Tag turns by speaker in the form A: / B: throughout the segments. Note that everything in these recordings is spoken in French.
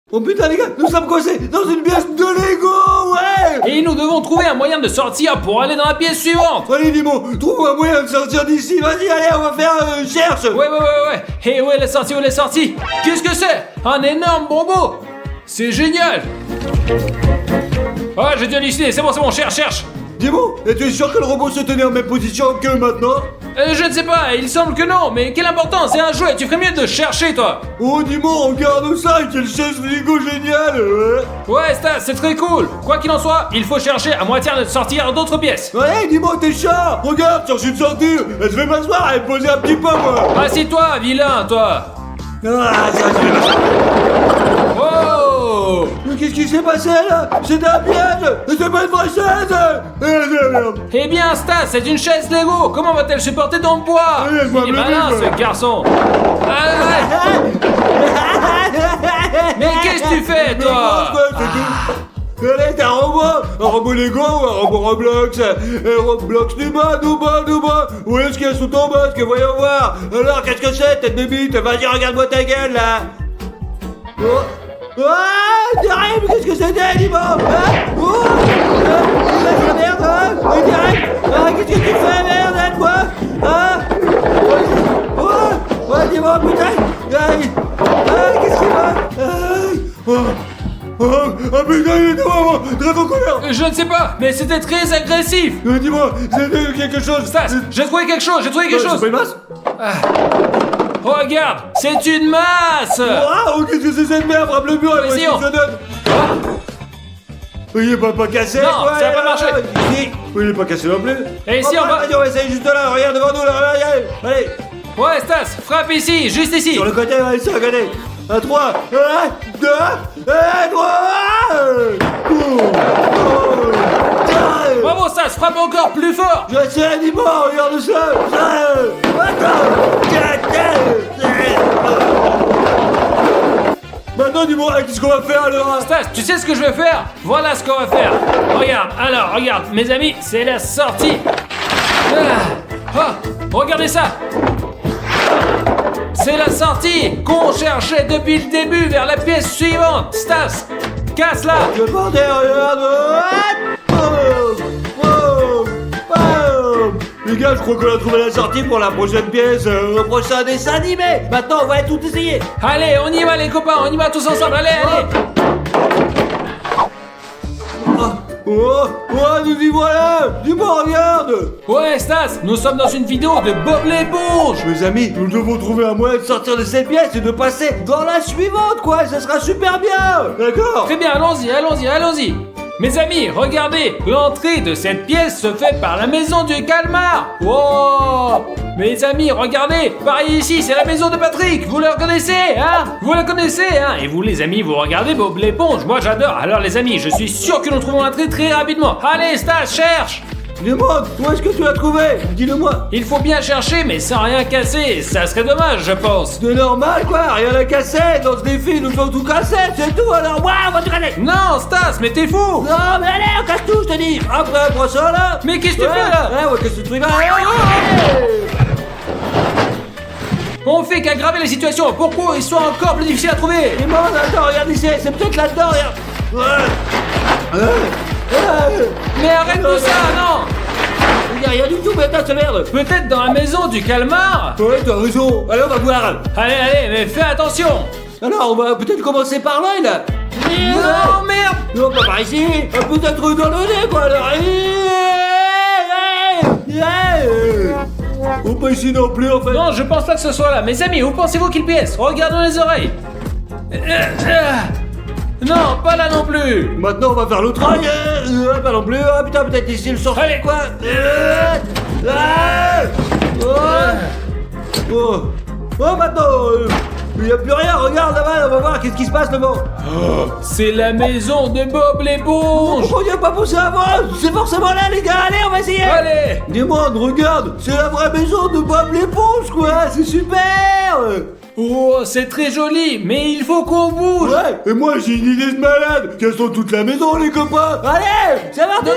A: Oh putain les gars, nous sommes coincés dans une pièce de Lego, ouais.
B: Et nous devons trouver un moyen de sortir pour aller dans la pièce suivante.
A: Allez Nimo, trouve un moyen de sortir d'ici, vas-y, allez, on va faire cherche.
B: Ouais. Et où est la sortie, Qu'est-ce que c'est? Un énorme bonbon. C'est génial. Ah, j'ai déjà décidé, c'est bon, cherche.
A: Nimo, es-tu sûr que le robot se tenait en même position que maintenant?
B: Je ne sais pas, il semble que non, mais quelle importance, c'est un jouet, tu ferais mieux de chercher toi.
A: Oh Nimo, regarde ça, quelle chaise Lego géniale.
B: Ouais Stas, c'est très cool. Quoi qu'il en soit, il faut chercher à moitié de sortir d'autres pièces.
A: Ouais Nimo, t'es chat. Regarde, cherche une sortie. Je vais m'asseoir et me poser un petit peu moi.
B: Assieds-toi, vilain, toi.
A: Ah, ça je vais m'asseoir.
B: Oh.
A: Mais qu'est-ce qui s'est passé là? C'est un piège. C'est pas une vraie chaise. Merde.
B: Eh bien Stas, c'est une chaise Lego. Comment va-t-elle supporter ton poids?
A: Allez, moi,
B: Il est
A: me
B: malin
A: livre.
B: ce garçon. Mais qu'est-ce que tu fais toi?
A: Allez, t'es un robot Lego ou un robot Roblox? Roblox du bas. Où est-ce qu'il y a sous ton masque? Voyons voir. Alors, qu'est-ce que c'est, tête de bite? Vas-y, regarde-moi ta gueule, là. Oh. Ah, derrière, mais qu'est-ce que c'était, Nimo? La merde, qu'est-ce que tu fais, merde, aide-moi? Nimo, putain. Qu'est-ce qu'il va? Putain, il est devant, très en colère.
B: Je ne sais pas, mais c'était très agressif.
A: Dis-moi, c'est quelque chose.
B: Stas, j'ai trouvé quelque chose.
A: C'est pas une masse?
B: Regarde, c'est une masse.
A: Waouh, qu'est-ce que c'est cette merde? Frappe le mur, et
B: Vas-y,
A: voici, je donne. Il est pas cassé.
B: Non,
A: quoi,
B: ça a pas marché.
A: Oui, il est pas cassé non plus.
B: Et ici, on va...
A: Vas-y, on va essayer juste là, regarde devant nous, là, allez.
B: Ouais, Stas, frappe ici, juste ici.
A: Sur le côté, allez, sur le côté. 1, 3, 1, 2, 3.
B: Bravo Stas, frappe encore plus fort.
A: Je sais, Nimo, regarde ça. Maintenant, Nimo, qu'est-ce qu'on va faire alors?
B: Stas, tu sais ce que je vais faire? Voilà ce qu'on va faire. Regarde, mes amis, c'est la sortie. Regardez ça. C'est la sortie qu'on cherchait depuis le début vers la pièce suivante. Stas, casse-la.
A: Je portais, regarde. Les gars, je crois qu'on a trouvé la sortie pour la prochaine pièce, le prochain dessin animé. Maintenant, on va tout essayer.
B: Allez, on y va les copains, on y va tous ensemble, allez.
A: Nous y voilà. Dis-moi, regarde.
B: Ouais Stas, nous sommes dans une vidéo de Bob l'éponge.
A: Mes amis, nous devons trouver un moyen de sortir de cette pièce et de passer dans la suivante, quoi. Ça sera super bien. D'accord?
B: Très bien, allons-y. Mes amis, regardez, l'entrée de cette pièce se fait par la maison du calmar. Wow. Mes amis, regardez, par ici, c'est la maison de Patrick. Vous le reconnaissez, hein? Et vous, les amis, vous regardez Bob l'éponge. Moi, j'adore. Alors, les amis, je suis sûr que nous trouvons l'entrée très rapidement. Allez, Stas, cherche.
A: Dis-moi, où est-ce que tu l'as trouvé? Dis-le-moi.
B: Il faut bien chercher, mais sans rien casser. Ça serait dommage, je pense.
A: C'est normal, quoi. Rien à casser. Dans ce défi, nous devons tout casser. C'est tout, alors. Waouh, on va tout casser.
B: Non, Stas, mais t'es fou.
A: Non, mais allez, on casse tout, je te dis. Après, prends ça, là.
B: Mais qu'est-ce que tu fais, là?
A: Ouais, qu'est-ce que tu fais là?
B: On fait qu'aggraver la situation. Pourquoi ils sont encore plus difficiles à trouver?
A: Et bon, attends, regarde ici. C'est peut-être là-dedans, regarde.
B: Mais arrête tout ça, non.
A: Il n'y a rien du tout, mais attends, c'est merde.
B: Peut-être dans la maison du calmar.
A: Ouais, t'as raison. Allez, on va voir.
B: Allez, mais fais attention.
A: Alors, on va peut-être commencer par là, là.
B: Non, merde.
A: Non, pas par ici. Peut-être dans le nez, quoi, alors. Ou pas ici non plus, en fait.
B: Non, je pense pas que ce soit là. Mes amis, où pensez-vous qu'il pièce? Regardons les oreilles. Non, pas là non plus.
A: Maintenant, on va faire l'autre oeil. Pas non plus. Ah, putain, peut-être ici le sort.
B: Allez.
A: Quoi? Maintenant, il n'y a plus rien. Regarde là-bas, on va voir qu'est-ce qui se passe devant.
B: C'est la maison de Bob l'éponge.
A: Pourquoi on n'y a pas pensé avant? C'est forcément là, les gars. Allez, on va essayer.
B: Allez.
A: Dis-moi, regarde, c'est la vraie maison de Bob l'éponge, quoi. C'est super.
B: Oh, c'est très joli, mais il faut qu'on bouge.
A: Ouais, et moi j'ai une idée de malade. Cassons toute la maison, les copains. Allez, c'est parti.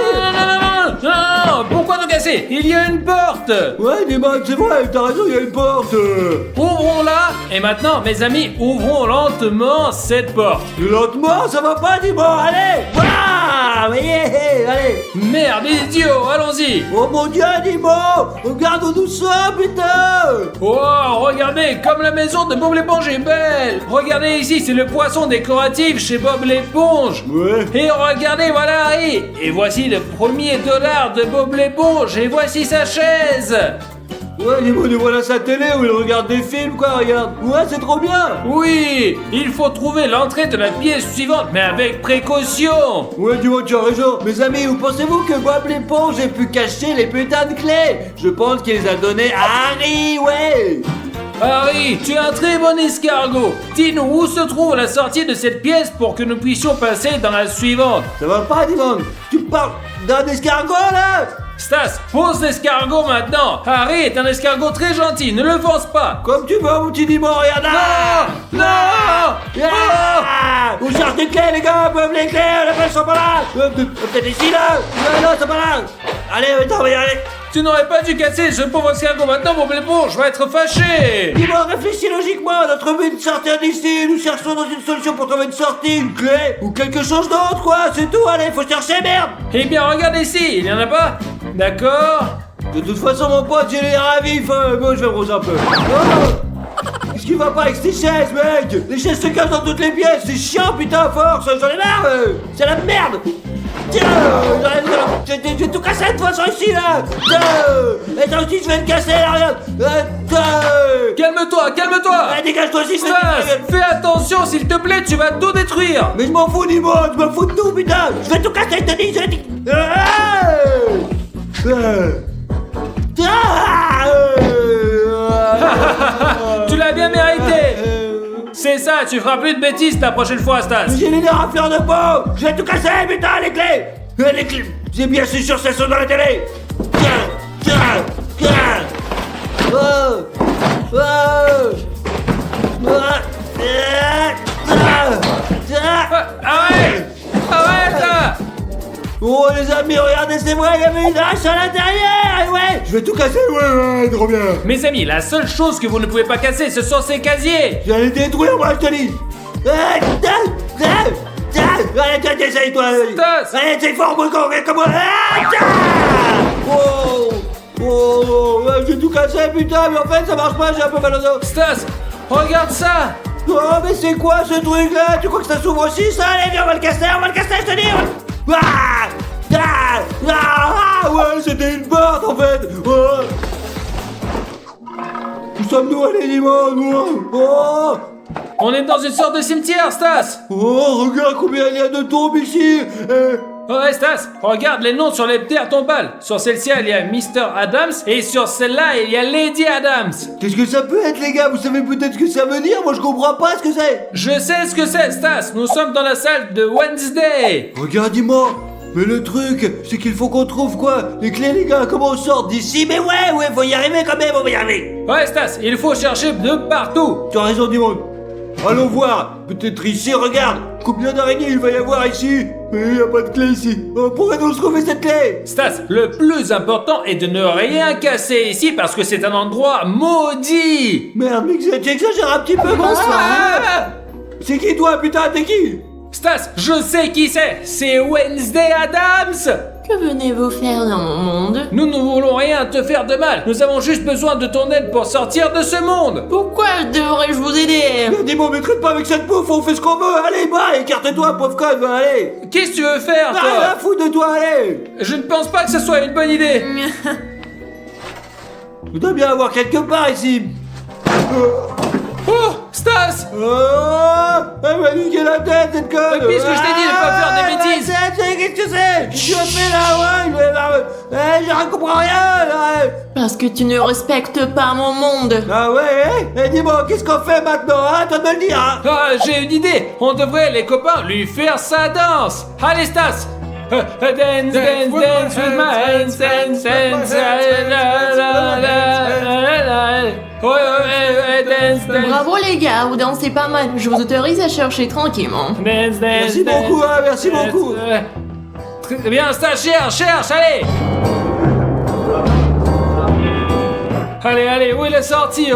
B: Non, pourquoi nous casser? Il y a une porte.
A: Ouais, dis-moi, c'est vrai, t'as raison, il y a une porte.
B: Ouvrons-la. Et maintenant, mes amis, ouvrons lentement cette porte.
A: Lentement, ça va pas, dis-moi, allez. Waouh, allez.
B: Merde, idiot, allons-y.
A: Oh mon Dieu, dis-moi, regarde-nous ça, putain.
B: Oh, regardez, comme la maison de Bob l'éponge est belle. Regardez ici, c'est le poisson décoratif chez Bob l'éponge.
A: Ouais.
B: Et regardez, voilà Harry. Et voici le premier dollar de Bob l'éponge. Et voici sa chaise.
A: Ouais, dis-moi, nous voilà sa télé où il regarde des films, quoi, regarde. Ouais, c'est trop bien.
B: Oui, il faut trouver l'entrée de la pièce suivante, mais avec précaution.
A: Ouais, dis-moi, tu as raison. Mes amis, où pensez-vous que Bob l'éponge ait pu cacher les putains de clés? Je pense qu'il les a données à Harry, ouais.
B: Harry, tu es un très bon escargot. Dis-nous où se trouve la sortie de cette pièce pour que nous puissions passer dans la suivante.
A: Ça va pas, dis-moi. Tu parles d'un escargot, là?
B: Stas, pose l'escargot maintenant. Harry est un escargot très gentil, ne le force pas.
A: Comme tu veux, mon petit Dimon, regarde là.
B: Non.
A: Ah, on cherche des clés, les gars, peuvent les clés, les clés sont pas là. Peut-être ici, là. Non, ils sont pas là. Allez, attends, on va y aller.
B: Tu n'aurais pas dû casser ce pauvre escargot maintenant, Bob l'éponge, je vais être fâché.
A: Dis-moi, réfléchis logiquement, notre but de sortir d'ici, nous cherchons dans une solution pour trouver une sortie, une clé, ou quelque chose d'autre, quoi, c'est tout, allez, faut chercher, merde.
B: Eh bien, regarde ici, il n'y en a pas. D'accord.
A: De toute façon, mon pote, j'ai les ravifs, bon, je vais me roser un peu. Oh, qu'est-ce qui va pas avec ces chaises, mec? Les chaises se cachent dans toutes les pièces, c'est chiant, putain, à force, j'en ai marre, c'est la merde. Tiens, je vais tout casser de toute façon ici, là. Et toi aussi, je vais te casser, là, regarde.
B: Calme-toi.
A: Dégage-toi aussi,
B: Stas, fais attention, s'il te plaît, tu vas tout détruire.
A: Mais je m'en fous, Nimo, je m'en fous de tout, putain. Je vais tout casser, je te dis, je te dis.
B: Tu l'as bien mérité. C'est ça, tu feras plus de bêtises la prochaine fois, Stas.
A: J'ai les nerfs à fleur de peau. Je vais tout casser, putain, les clés. Les clés, j'ai bien sûr qu'elles sont dans la télé. Tiens.
B: Arrête là.
A: Oh les amis, regardez, c'est vrai, il y avait une hache à l'intérieur. Ouais. Je vais tout casser, ouais, trop bien.
B: Mes amis, la seule chose que vous ne pouvez pas casser, ce sont ces casiers.
A: Je vais les détruire, moi, je te dis. Allez, tiens, essaye, toi.
B: Stas.
A: Allez, c'est fort, moi, comme moi. Oh, j'ai tout cassé, putain, mais en fait, ça marche pas, j'ai un peu mal au dos.
B: Stas, regarde ça.
A: Oh, mais c'est quoi ce truc-là? Tu crois que ça s'ouvre aussi, ça? Allez, viens, on va le casser, je te dis. Ouais, c'était une porte, en fait. Oh. Où sommes-nous allés, Dimon? Oh.
B: On est dans une sorte de cimetière, Stas.
A: Oh, regarde combien il y a de tombes ici.
B: Ouais, Stas, regarde les noms sur les terres tombales. Sur celle-ci, il y a Mr. Adams et sur celle-là, il y a Lady Adams.
A: Qu'est-ce que ça peut être, les gars? Vous savez peut-être ce que ça veut dire? Moi, je comprends pas ce que c'est.
B: Je sais ce que c'est, Stas. Nous sommes dans la salle de Wednesday.
A: Regarde, dis-moi. Mais le truc, c'est qu'il faut qu'on trouve quoi? Les clés, les gars, comment on sort d'ici? Mais ouais, faut y arriver quand même, on va y arriver.
B: Ouais, Stas, il faut chercher de partout.
A: Tu as raison, Dimon. Allons voir. Peut-être ici, regarde. Combien d'araignées il va y avoir ici? Mais il n'y a pas de clé ici. Pourrait-on se trouver cette clé?
B: Stas, le plus important est de ne rien casser ici parce que c'est un endroit maudit.
A: Merde, mais tu exagères un petit peu.
C: Bonsoir.
A: C'est qui toi, putain? T'es qui?
B: Stas, je sais qui c'est Wednesday Adams.
C: Que venez-vous faire dans mon monde?
B: Nous ne voulons rien te faire de mal. Nous avons juste besoin de ton aide pour sortir de ce monde.
C: Pourquoi devrais-je vous aider?
A: Dis-moi, mais traite pas avec cette bouffe, on fait ce qu'on veut. Allez, bah, écarte-toi, pauvre conne, allez.
B: Qu'est-ce que tu veux faire,
A: Rien
B: toi?
A: à foutre de toi, allez.
B: Je ne pense pas que ce soit une bonne idée.
A: Il doit bien avoir quelque part ici.
B: Oh, Stas.
A: Elle m'a niqué la tête, cette conne.
B: Mais puisque je t'ai dit de pas faire des bêtises.
A: Qu'est-ce que c'est? Qu'est-ce que tu as fait là, ouais? Je comprends rien, là.
C: Parce que tu ne respectes pas mon monde.
A: Ah ouais? Dis-moi, qu'est-ce qu'on fait maintenant, hein? Toi de me le dire, hein?
B: Ah, j'ai une idée. On devrait, les copains, lui faire sa danse. Allez, Stas. Dance with my hands, dance. Dance, dance.
C: Bravo les gars, vous dansez pas mal. Je vous autorise à chercher tranquillement.
B: Dance, dance,
A: Merci
B: dance.
A: beaucoup, hein, merci beaucoup.
B: Très bien, ça cherche, allez. Allez, où est la sortie?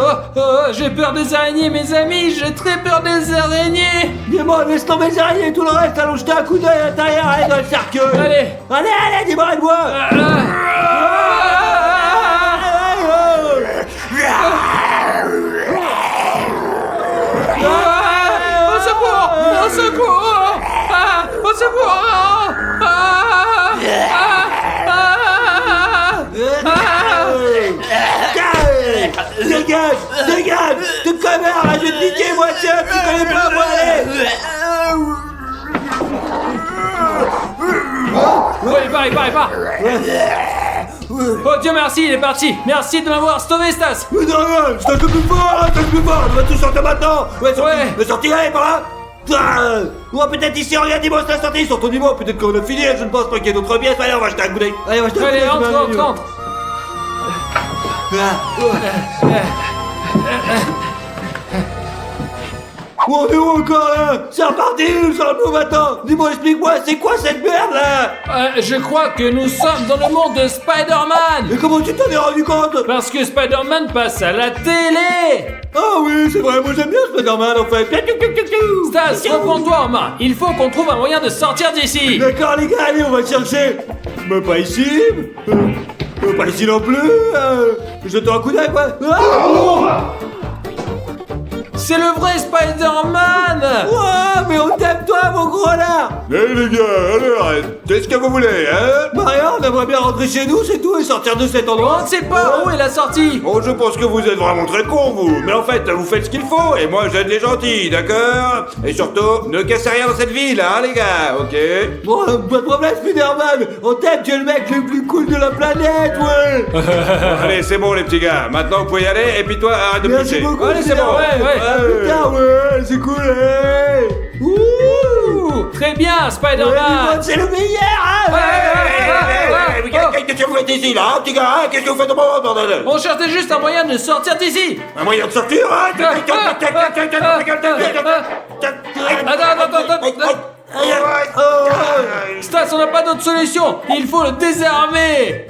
B: J'ai peur des araignées, mes amis, j'ai très peur des araignées.
A: Dis-moi, laisse tomber les araignées et tout le reste, allons jeter un coup d'œil à l'intérieur, allez dans le cercueil. Allez, dis-moi, aide-moi.
B: Au secours! Au secours! Au secours!
A: Dégage! De connard, là, je vais te niquer, moi, tiens, tu connais pas, moi, allez!
B: Ouais, il part! Oh Dieu merci, il est parti! Merci de m'avoir sauvé, Stas!
A: Mais non, je t'en plus fort, on va tous sortir maintenant! Ouais, sorti, allez, par là! Ou peut-être ici, regarde, dis-moi, c'est la sortie, sur ton niveau, peut-être qu'on a fini, je ne pense pas qu'il y ait d'autres pièces, allez, on va jeter un coup d'œil! Allez,
B: Entre!
A: On est où encore là? C'est reparti, nous sommes nous maintenant! Dis-moi, explique-moi, c'est quoi cette merde là?
B: Je crois que nous sommes dans le monde de Spider-Man!
A: Mais comment tu t'en es rendu compte?
B: Parce que Spider-Man passe à la télé!
A: Ah oui, c'est vrai, moi j'aime bien Spider-Man en fait!
B: Stas, reprends-toi en main! Il faut qu'on trouve un moyen de sortir d'ici!
A: D'accord les gars, allez, on va chercher! Mais pas ici! Pas ici non plus! Jetons un coup d'œil quoi!
B: C'est le vrai Spider-Man!
A: Ouah, mais on t'aime toi, mon gros là!
D: Eh les gars, alors, qu'est-ce que vous voulez, hein?
A: Bah rien, on aimerait bien rentrer chez nous, c'est tout, et sortir de cet
B: On
A: endroit!
B: ne sait pas où est la sortie!
D: Bon, je pense que vous êtes vraiment très cons, vous. Mais en fait, vous faites ce qu'il faut, et moi, j'aide les gentils, d'accord? Et surtout, ne cassez rien dans cette ville, hein, les gars, ok?
A: Bon, pas de problème, Spider-Man! On t'aime, tu es le mec le plus cool de la planète, ouais!
D: Bon, allez, c'est bon, les petits gars. Maintenant, vous pouvez y aller, et puis toi, arrête de
A: Merci
D: pousser.
A: beaucoup,
B: Allez, c'est bon, ouais.
A: Ah, putain, ouais, c'est cool, hey. Ouh.
B: Très bien,
A: Ouais,
B: Spider-Man!
A: c'est le meilleur, hein.
D: Qu'est-ce que vous faites ici, là, hein, petit gars, hein? Qu'est-ce que vous faites au moment, bordel?
B: On cherchait juste un moyen de sortir d'ici!
D: Un moyen de sortir, hein?
B: Stas, on n'a pas d'autre solution! Il faut le désarmer!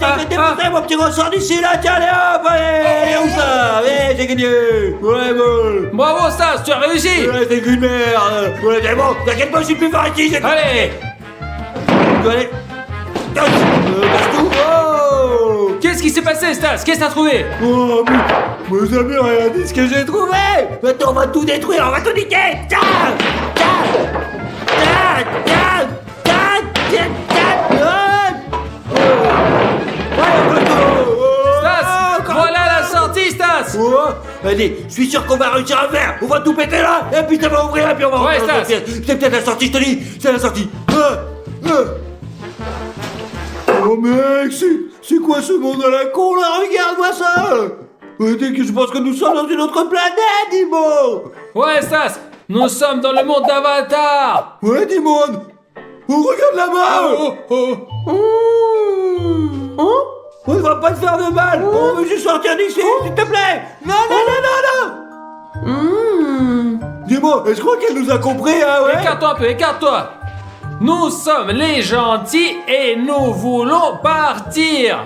A: T'as fait défoncer mon petit ressort d'ici là, tiens, allez hop, allez, où ça? Allez, j'ai gagné! Ouais, bon!
B: Bravo, Stas, tu as réussi!
A: Ouais, c'est qu'une merde! Ouais, c'est bon, t'inquiète pas, je suis plus fort ici, j'ai...
B: Allez!
A: Allez! Casse tout! Oh!
B: Qu'est-ce qui s'est passé, Stas? Qu'est-ce que t'as trouvé?
A: Oh, mais vous avez rien dit ce que j'ai trouvé! Maintenant, on va tout détruire, on va tout niquer! Tiens!
B: Stas! Voilà la sortie, Stas!
A: Oh, allez, je suis sûr qu'on va réussir à faire! On va tout péter là! Et puis ça va ouvrir et puis on va
B: Ouais,
A: rentrer dans
B: Stas.
A: la pièce. C'est peut-être la sortie, je te dis! C'est la sortie! Oh mec, c'est quoi ce monde à la con là? Regarde-moi ça! Dès que je pense que nous sommes dans une autre planète, Dimo!
B: Ouais, Stas! Nous sommes dans le monde d'Avatar!
A: Ouais, Dimon! Oh, regarde là-bas! On ne va pas te faire de mal! On veut juste sortir d'ici, s'il te plaît! Non! Dis-moi, je crois qu'elle nous a compris, hein, ouais?
B: Écarte-toi un peu, écarte-toi! Nous sommes les gentils et nous voulons partir!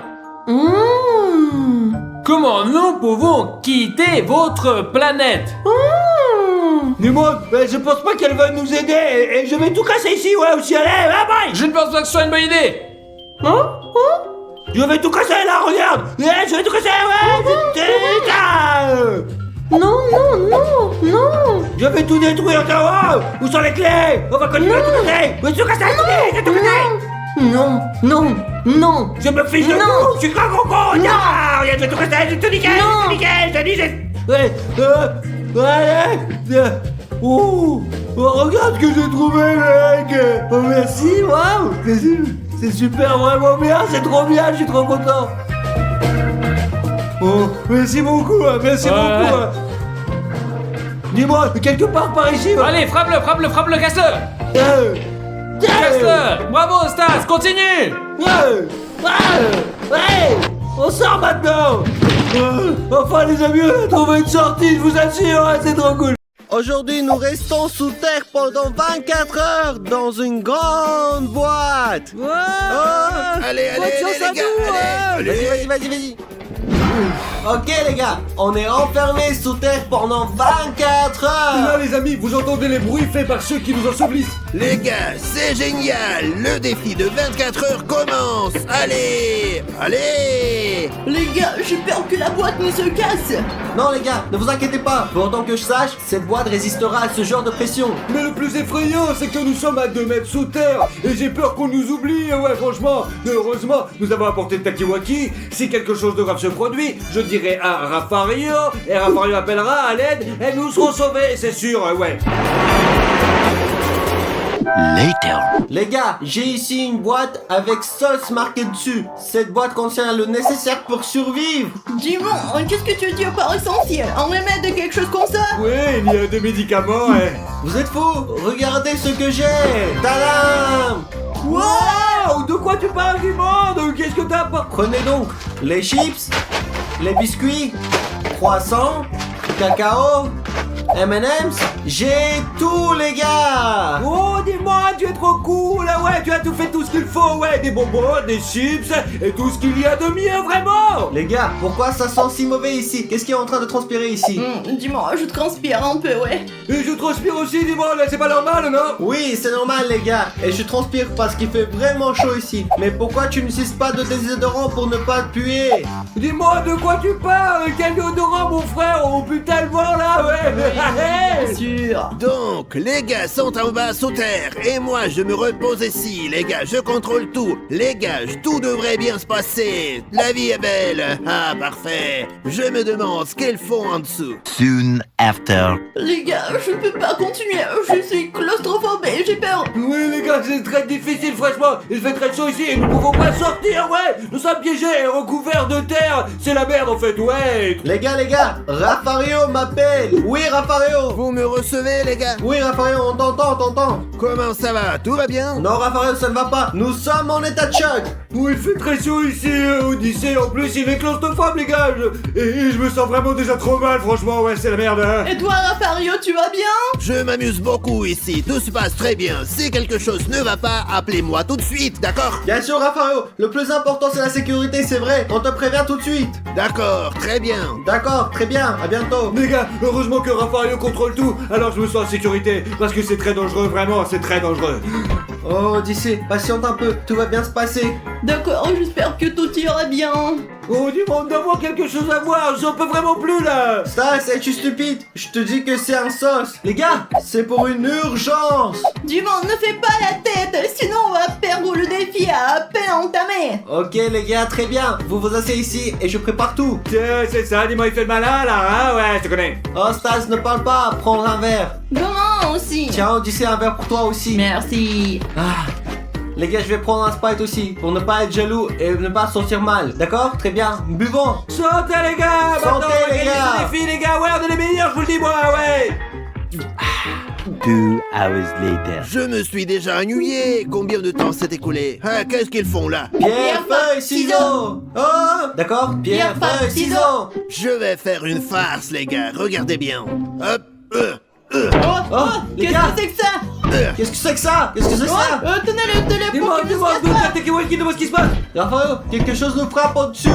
B: Comment nous pouvons quitter votre planète?
A: Dis-moi, je pense pas qu'elle va nous aider et je vais tout casser ici, ouais, aussi, allez, bye!
B: Je ne pense pas que ce soit une bonne idée!
A: Je vais tout casser là, regarde! Je vais tout casser, ouais!
C: Non.
A: Je vais tout détruire, t'as voir? Où sont les clés? On va continuer à tout casser! Je vais tout casser, tout casser!
C: Non.
A: Je me fiche de
C: Non.
A: tout! Je suis grand gros con! Regarde, je vais tout casser, je vais tout niquer!
C: Non.
A: Je te dis, ouais, allez! Oh, regarde ce que j'ai trouvé, mec! Oh, merci, waouh! C'est super, vraiment bien, c'est trop bien, je suis trop content! Oh, merci beaucoup, merci
B: Ouais.
A: beaucoup! Dis-moi, quelque part par ici!
B: Allez, frappe-le, casse-le!
A: Casse-le!
B: Bravo, Stas, continue!
A: Ouais! Hey, on sort maintenant. Enfin les amis, on a trouvé une sortie, je vous assure, hein, c'est trop cool.
E: Aujourd'hui, nous restons sous terre pendant 24 heures dans une grande boîte.
F: Allez, les gars, allez.
E: Vas-y. Ok les gars, on est enfermés sous terre pendant 24 heures.
A: Là les amis, vous entendez les bruits faits par ceux qui nous ensevelissent.
F: Les gars, c'est génial. Le défi de 24 heures commence. Allez.
C: Les gars, j'ai peur que la boîte ne se casse.
E: Non les gars, ne vous inquiétez pas. Pour autant que je sache, cette boîte résistera à ce genre de pression.
A: Mais le plus effrayant, c'est que nous sommes à 2 mètres sous terre. Et j'ai peur qu'on nous oublie, ouais franchement. Mais heureusement, nous avons apporté le Takiwaki. Si quelque chose de grave se produit, je dirai à Raffario. Et Raffario appellera à l'aide. Et nous serons sauvés, c'est sûr, ouais.
E: Les gars, j'ai ici une boîte avec sauce marquée dessus. Cette boîte contient le nécessaire pour survivre.
C: Dis-moi, qu'est-ce que tu veux dire par essentiel? Un remède de quelque chose comme ça?
A: Oui, il y a des médicaments, ouais.
E: Vous êtes fous? Regardez ce que j'ai. Tadam!
A: Wow! De quoi tu parles du monde? Qu'est-ce que t'as pas?
E: Prenez donc les chips, les biscuits, croissants, cacao, M&M's. J'ai tout les gars.
A: Oh, dis-moi, tu es trop cool, ouais, tu as tout fait tout ce qu'il faut, ouais, des bonbons, des chips, et tout ce qu'il y a de mieux, vraiment.
E: Les gars, pourquoi ça sent si mauvais ici? Qu'est-ce qui est en train de transpirer ici?
C: Dis-moi, je transpire un peu, ouais.
A: Et je transpire aussi, dis-moi, là, c'est pas normal, non?
E: Oui, c'est normal les gars. Et je transpire parce qu'il fait vraiment chaud ici. Mais pourquoi tu n'utilises pas de désodorant pour ne pas te puer?
A: Dis-moi, de quoi tu parles? Quel déodorant, mon frère? Oh, pue tellement, là, ouais.
C: Bien sûr.
F: Donc, les gars sont en bas sous terre. Et moi, je me repose ici. Les gars, je contrôle tout. Les gars, tout devrait bien se passer. La vie est belle. Ah, parfait. Je me demande ce qu'ils font en dessous.
G: Soon after.
C: Les gars, je ne peux pas continuer. Je suis claustrophobe et j'ai peur.
A: Oui, les gars, c'est très difficile, franchement. Il fait très chaud ici et nous pouvons pas sortir, ouais. Nous sommes piégés et recouverts de terre. C'est la merde, en fait, ouais.
E: Les gars, Raffario m'appelle. Oui, Raffario.
F: Vous me recevez, les gars?
E: Oui, Raffario, on t'entend.
F: Comment ça va? Tout va bien?
E: Non, Raffario, ça ne va pas. Nous sommes en état de choc.
A: Oui, il fait très chaud ici, Odyssée. En plus, il est claustrophobe, les gars. Et je me sens vraiment déjà trop mal, franchement, ouais, c'est la merde, hein.
C: Et toi, Raffario, tu vas bien?
F: Je m'amuse beaucoup ici. Tout se passe très bien. Si quelque chose ne va pas, appelez-moi tout de suite, d'accord?
E: Bien sûr, Raffario. Le plus important, c'est la sécurité, c'est vrai. On te prévient tout de suite.
F: D'accord, très bien.
E: D'accord, très bien. À bientôt.
A: Les gars, heureusement que Raffario contrôle tout. Alors je me sens en sécurité. Parce que c'est très dangereux, vraiment, c'est très dangereux.
E: Oh, Odyssée, patiente un peu. Tout va bien se passer.
C: D'accord, j'espère que tout ira bien.
A: Oh, dis-moi, on doit avoir quelque chose à voir. J'en peux vraiment plus, là.
E: Ça, c'est tu stupide. Je te dis que c'est un sauce. Les gars, c'est pour une urgence.
C: Dis-moi, ne fais pas la tête, sinon on va perdre le défi à peine entamé.
E: Ok, les gars, très bien. Vous vous asseyez ici et je prépare tout.
A: Tiens, c'est ça, dis-moi, il fait le malin, là, hein. Ouais, je te connais.
E: Oh, Stas, ne parle pas. Prends un verre.
C: Comment aussi?
E: Tiens, Odyssée, un verre pour toi aussi.
C: Merci.
E: Ah. Les gars, je vais prendre un Sprite aussi, pour ne pas être jaloux et ne pas se sentir mal. D'accord? Très bien. Buvons.
A: Santé, les gars.
E: Santé,
A: Maintenant,
E: les
A: quels
E: gars.
A: sont les filles, les gars. Ouais, on est les meilleurs, je vous le dis, moi, ouais.
G: 2 hours later.
F: Je me suis déjà ennuyé. Combien de temps s'est écoulé? Ah, qu'est-ce qu'ils font là?
E: Pierre, feuille, ciseaux. Oh, d'accord? Pierre, feuille, ciseaux.
F: Je vais faire une farce, les gars. Regardez bien. Hop.
C: Oh,
E: les
C: qu'est-ce
E: gars.
C: que c'est que ça?
E: Qu'est-ce que c'est que ça? Qu'est-ce que c'est que ça?
C: Tenez-le pour
A: Dis-moi,
C: qu'il ne
A: dis-moi,
C: se casse pas.
A: dis-moi ce qui se passe.
E: Raphaël, quelque chose nous frappe au-dessus.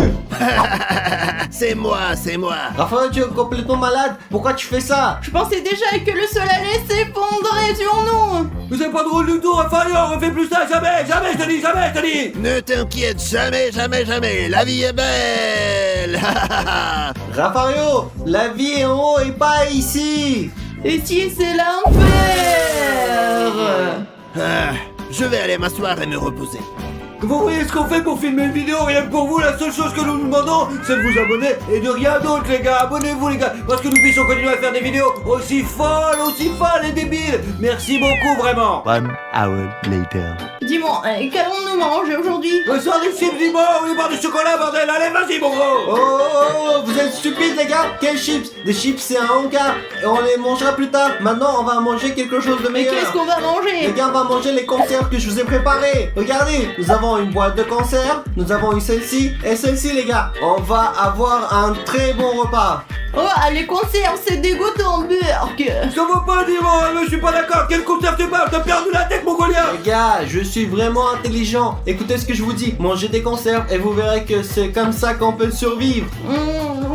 F: C'est moi.
E: Raphaël, tu es complètement malade. Pourquoi tu fais ça?
C: Je pensais déjà que le sol allait s'effondrer sur nous.
A: Vous êtes pas drôle du tout, Raphaël, on refait plus ça, jamais, je te dis.
F: Ne t'inquiète jamais. La vie est belle.
E: Raphaël, la vie est en haut et pas ici.
C: Et si c'est l'enfer?
F: Ah, je vais aller m'asseoir et me reposer.
A: Vous voyez ce qu'on fait pour filmer une vidéo, rien que pour vous, la seule chose que nous demandons, c'est de vous abonner et de rien d'autre, les gars. Abonnez-vous, les gars, parce que nous puissions continuer à faire des vidéos aussi folles et débiles. Merci beaucoup, vraiment.
G: 1 hour later.
C: Dis-moi, qu'allons-nous manger aujourd'hui?
A: Sors des chips, dis-moi, on est boire du chocolat, bordel. Allez, vas-y, mon gros.
E: Oh, vous êtes stupides, les gars. Quels chips? Des chips, c'est un encart. Et on les mangera plus tard. Maintenant, on va manger quelque chose de
C: Mais
E: meilleur.
C: qu'est-ce qu'on va
E: Les
C: manger?
E: gars, on va manger les conserves que je vous ai préparées. Regardez, nous avons avons une boîte de conserve, nous avons eu celle-ci et celle-ci les gars. On va avoir un très bon repas.
C: Oh, les conserves, c'est dégoûtant, Burk.
A: Ça va pas, Dimon, mais je suis pas d'accord. Quelle conserve tu parles? T'as perdu la tête, mongolien.
E: Les gars, je suis vraiment intelligent. Écoutez ce que je vous dis. Mangez des conserves et vous verrez que c'est comme ça qu'on peut survivre.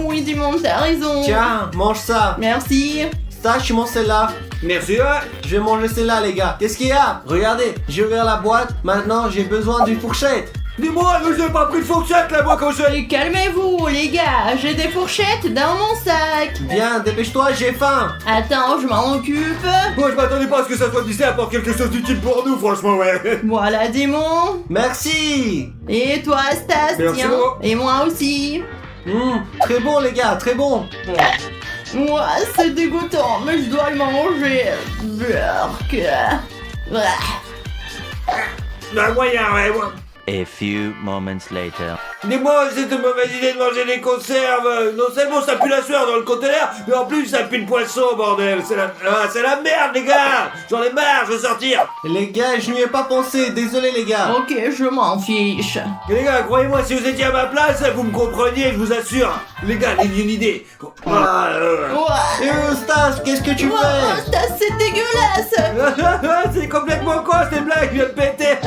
C: Oui, Dimon, t'as raison.
E: Tiens, mange ça.
C: Merci.
E: Stache, tu manges celle-là.
A: Merci, ouais.
E: Je vais manger celle-là les gars. Qu'est-ce qu'il y a? Regardez, j'ai ouvert la boîte. Maintenant, j'ai besoin d'une fourchette.
A: Dis-moi, mais j'ai pas pris de fourchette là, moi, quand je...
C: Et calmez-vous, les gars. J'ai des fourchettes dans mon sac.
E: Viens, dépêche-toi, j'ai faim.
C: Attends, je m'en occupe.
A: Moi, je m'attendais pas à ce que ça soit d'ici apporte quelque chose d'utile pour nous, franchement, ouais.
C: Voilà, Dimon.
E: Merci.
C: Et toi, Stas,
A: Merci,
C: tiens.
A: Laurent.
C: Et moi aussi.
E: Très bon les gars, très bon.
C: Moi, c'est dégoûtant, mais je dois le manger. Burk.
A: Non, moyen, ouais, ouais.
G: A few moments later.
A: Dis-moi, c'est une mauvaise idée de manger des conserves. Non seulement ça pue la sueur dans le conteneur, mais en plus ça pue le poisson, bordel. C'est la merde, les gars. J'en ai marre, je veux sortir.
E: Les gars, je n'y ai pas pensé, désolé les gars.
C: Ok, je m'en fiche.
A: Et les gars, croyez-moi, si vous étiez à ma place, vous me compreniez, je vous assure. Les gars, j'ai une idée.
C: Ouais.
E: Stas, qu'est-ce que tu
C: Oh,
E: fais?
C: Stas, c'est dégueulasse.
A: C'est complètement con, cette blague, je viens de péter.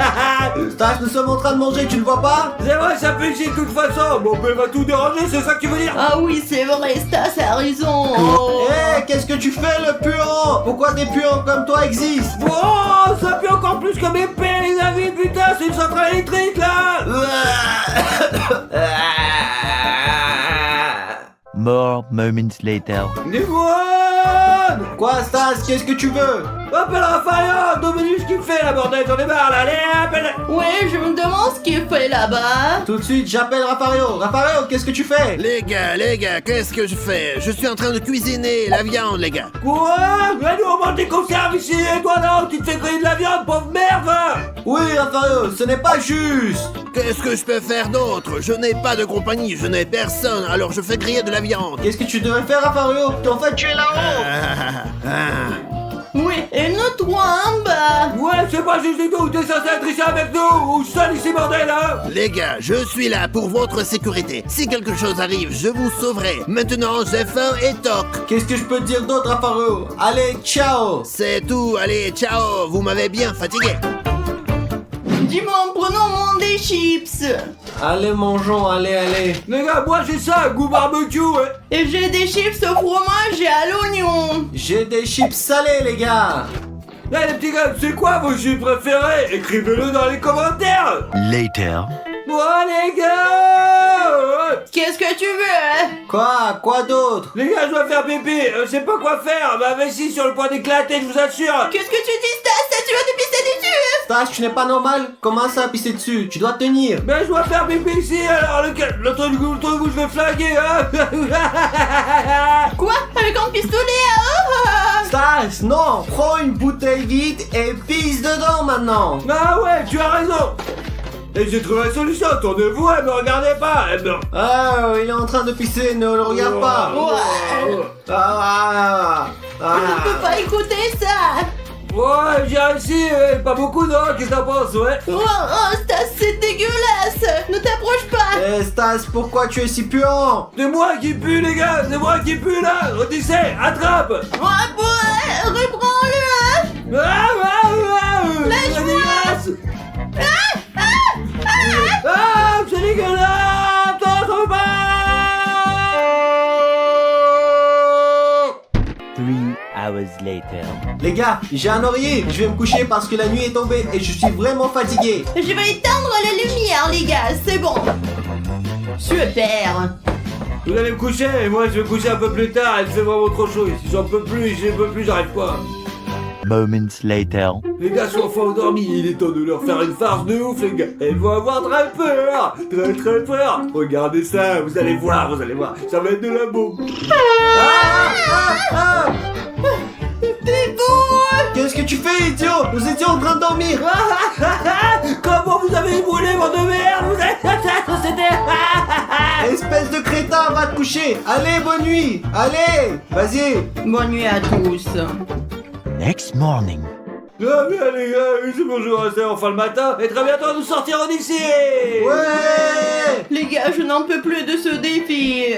E: Stas, nous sommes en train de manger, tu le vois pas?
A: C'est vrai, ça pue ici de toute façon. Mon père va tout déranger, c'est ça que tu veux dire?
C: Ah oui, c'est vrai, Stas a raison.
E: Eh, qu'est-ce que tu fais le puant? Pourquoi des puants comme toi existent?
A: Oh, ça pue encore plus que mes pères, les amis, putain, c'est une centrale électrique, là.
G: More moments later.
A: Dis-moi.
E: Quoi Stas, qu'est-ce que tu veux?
A: Appelle Raphaël, devenu ce qu'il fait, la bordel, j'en ai marre, là, allez, appelle.
C: Ouais, je me demande ce qu'il fait là-bas.
E: Tout de suite, j'appelle Rafario. Rafario, qu'est-ce que tu fais?
F: Les gars, qu'est-ce que je fais? Je suis en train de cuisiner la viande, les gars.
A: Quoi? Mais nous, on mange des conserves ici, et toi, non, tu te fais griller de la viande, pauvre merde.
E: Oui, Rafario, ce n'est pas juste.
F: Qu'est-ce que je peux faire d'autre? Je n'ai pas de compagnie, je n'ai personne, alors je fais griller de la viande.
E: Qu'est-ce que tu devrais faire, Rafario? En fait, tu es là-haut.
C: Oui, et nous trois en bas.
A: Ouais, c'est pas juste du tout, t'es censé être ici avec nous, ou seul ici, bordel, hein.
F: Les gars, je suis là pour votre sécurité. Si quelque chose arrive, je vous sauverai. Maintenant, j'ai faim et toc.
E: Qu'est-ce que je peux te dire d'autre, Rafario? Allez, ciao.
F: C'est tout, allez, ciao, vous m'avez bien fatigué.
C: Dis-moi, prenons des chips.
E: Allez, mangeons, allez.
A: Les gars, moi j'ai ça, goût barbecue, ouais.
C: Et j'ai des chips au fromage et à l'oignon.
E: J'ai des chips salés, les gars.
A: Là, les petits gars, c'est quoi vos jus préférés? Écrivez-le dans les commentaires.
G: Later.
A: Bon, les gars.
C: Qu'est-ce que tu veux?
E: Quoi d'autre?
A: Les gars, je dois faire pipi, je sais pas quoi faire, ma vessie sur le point d'éclater, je vous assure.
C: Qu'est-ce que tu dis, Stas? Tu vas te pisser dessus?
E: Stas, tu n'es pas normal? Comment ça, pisser dessus? Tu dois tenir.
A: Mais je dois faire pipi ici, alors le truc où je vais flinguer, hein.
C: Quoi? Avec un pistolet? Oh.
E: Stas, non. Prends une bouteille vide et pisse dedans maintenant.
A: Ah ouais, tu as raison. Et j'ai trouvé la solution, tournez-vous, me regardez pas.
E: Ah, il est en train de pisser, ne le regarde pas.
C: Ouais. Je peux pas écouter ça.
A: Ouais, j'ai réussi, pas beaucoup, non? Qu'est-ce que t'en penses, ouais?
C: Oh, Stas, c'est dégueulasse. Ne t'approche pas.
E: Eh, Stas, pourquoi tu es si puant?
A: C'est moi qui pue, les gars, c'est moi qui pue, là. Odyssée, attrape.
C: Ouais, reprends-le.
A: Lâche-moi. Ah, c'est dégueulasse. T'en pas.
G: 3 hours later.
E: Les gars, j'ai un oreiller. Je vais me coucher parce que la nuit est tombée et je suis vraiment fatigué.
C: Je vais éteindre la lumière, les gars, c'est bon. Super.
A: Vous allez me coucher et moi je vais me coucher un peu plus tard, il fait vraiment trop chaud ici, j'en peux plus, j'arrive pas.
G: Moments later.
A: Les gars sont enfin endormis, il est temps de leur faire une farce de ouf les gars. Elles vont avoir très peur, très peur. Regardez ça, vous allez voir, ça va être de la bombe.
C: T'es fou.
E: Qu'est-ce que tu fais, idiot? Nous étions en train de dormir.
A: Comment vous avez brûlé, mon de merde? Vous êtes
E: Espèce de crétin, va te coucher. Allez, bonne nuit. Allez, vas-y.
C: Bonne nuit à tous.
G: Next morning.
A: Ah bien les gars, c'est bon, je vais rester enfin le matin et très bientôt nous sortirons d'ici.
E: Ouais!
C: Les gars, je n'en peux plus de ce défi.